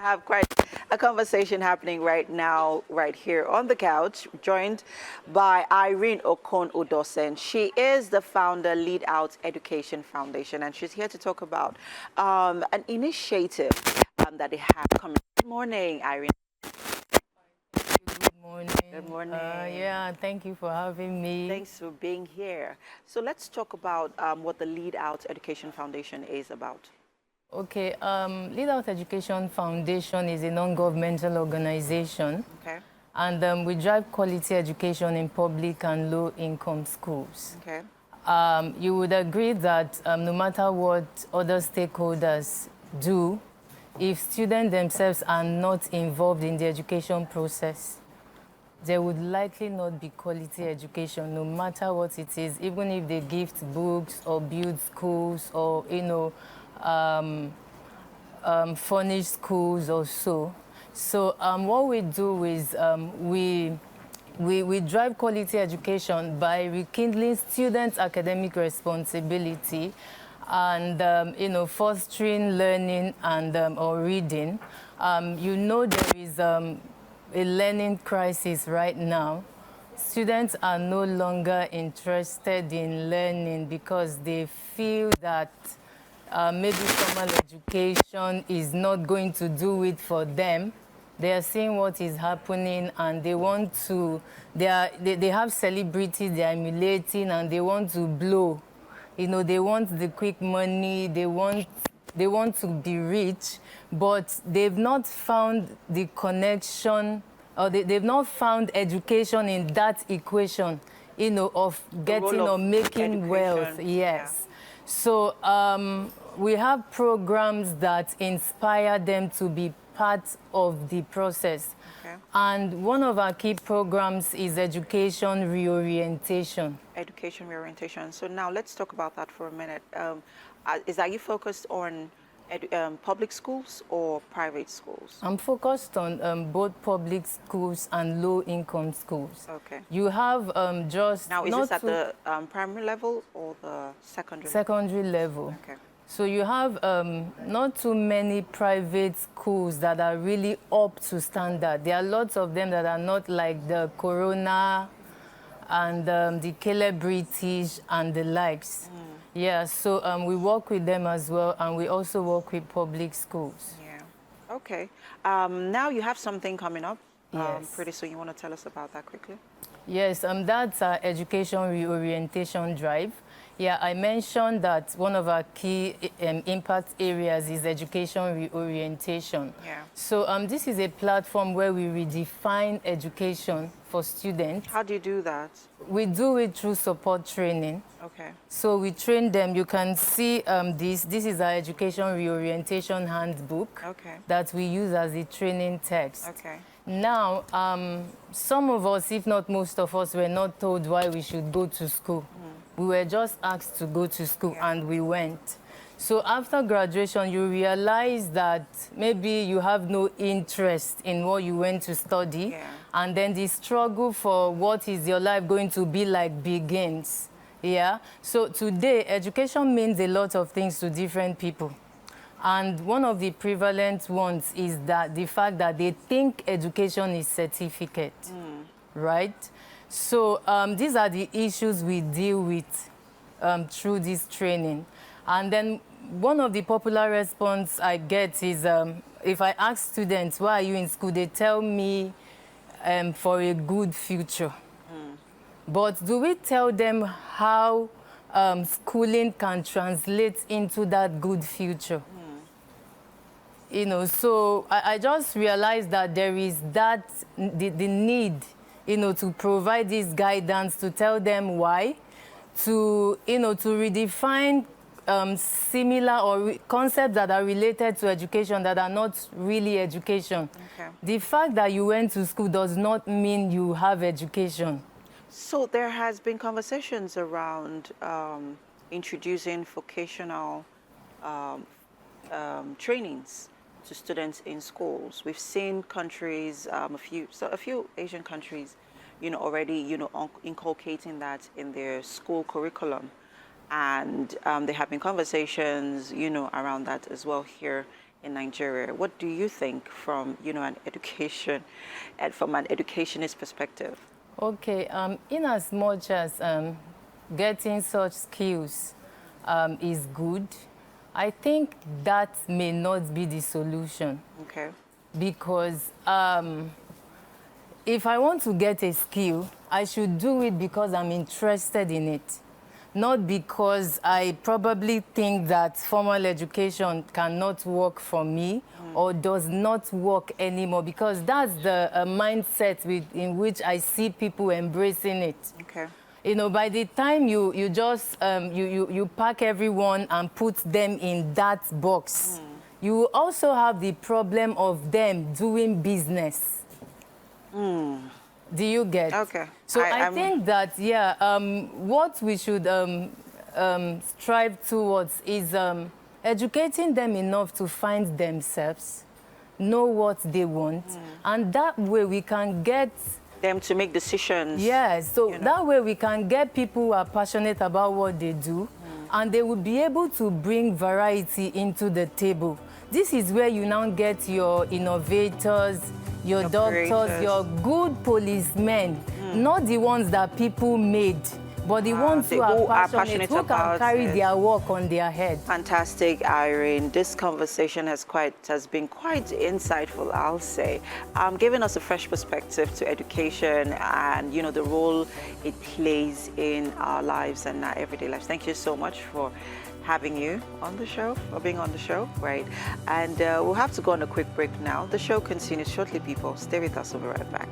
have quite a conversation happening right now, right here on the couch, joined by Irene Okon Udosen. She is the founder, Lead Out Education Foundation, and she's here to talk about an initiative that they have coming. Good morning, Irene. Good morning. Good morning. Yeah, thank you for having me. Thanks for being here. So let's talk about what the Lead Out Education Foundation is about. Okay, Lead Out Education Foundation is a non-governmental organization. Okay. And we drive quality education in public and low-income schools. Okay. You would agree that no matter what other stakeholders do, if students themselves are not involved in the education process, there would likely not be quality education, no matter what it is, even if they gift books or build schools or, furnish schools or so. So what we do is we drive quality education by rekindling students' academic responsibility and, fostering learning and or reading. There is a learning crisis right now. Students are no longer interested in learning because they feel that maybe formal education is not going to do it for them. They are seeing what is happening and they want to, they have celebrities they are emulating and they want to blow. They want the quick money, they want to be rich, but they've not found the connection, or they've not found education in that equation, of getting or making wealth. Yes. Yeah. So we have programs that inspire them to be part of the process. Okay. And one of our key programs is education reorientation. Education reorientation. So now let's talk about that for a minute. Are you focused on public schools or private schools? I'm focused on both public schools and low-income schools. Okay. You have just... Now, is this at the primary level or the secondary? Secondary level. Okay. So you have not too many private schools that are really up to standard. There are lots of them that are not, like the Corona and the Caleb British and the likes. Yeah, so we work with them as well, and we also work with public schools. Yeah. Okay. Now you have something coming up. Yes. Pretty soon. You want to tell us about that quickly? Yes, that's our education reorientation drive. Yeah, I mentioned that one of our key impact areas is education reorientation. Yeah. So this is a platform where we redefine education for students. How do you do that? We do it through support training. Okay. So we train them. You can see this. This is our education reorientation handbook. Okay. That we use as a training text. Okay. Now, some of us, if not most of us, were not told why we should go to school. We were just asked to go to school, and we went. So after graduation, you realize that maybe you have no interest in what you went to study, and then the struggle for what is your life going to be like begins. Yeah. So today, education means a lot of things to different people. And one of the prevalent ones is that the fact that they think education is certificate, right? So these are the issues we deal with through this training. And then one of the popular response I get is if I ask students, why are you in school? They tell me for a good future. But do we tell them how schooling can translate into that good future? So I just realized that there is the need, to provide this guidance, to tell them why, to redefine similar or concepts that are related to education that are not really education. Okay. The fact that you went to school does not mean you have education. So there has been conversations around introducing vocational trainings to students in schools. We've seen countries, a few Asian countries, already, inculcating that in their school curriculum. And there have been conversations, around that as well here in Nigeria. What do you think from, an education, and from an educationist perspective? Okay, in as much as getting such skills is good, I think that may not be the solution. Okay. Because if I want to get a skill, I should do it because I'm interested in it, not because I probably think that formal education cannot work for me or does not work anymore, because that's the mindset in which I see people embracing it. Okay. By the time you just you pack everyone and put them in that box, you also have the problem of them doing business. Do you get? Okay. So I think that, what we should strive towards is educating them enough to find themselves, know what they want, and that way we can get them to make decisions. Yes, so that way we can get people who are passionate about what they do, and they will be able to bring variety into the table. This is where you now get your innovators, your doctors, creators. your good policemen, not the ones that people made, but the ones who are passionate, who can carry their work on their head. Fantastic, Irene. This conversation has been quite insightful, I'll say, giving us a fresh perspective to education and the role it plays in our lives and our everyday lives. Thank you so much for having you on the show, or being on the show, right? And we'll have to go on a quick break now. The show continues shortly, people. Stay with us. We'll be right back.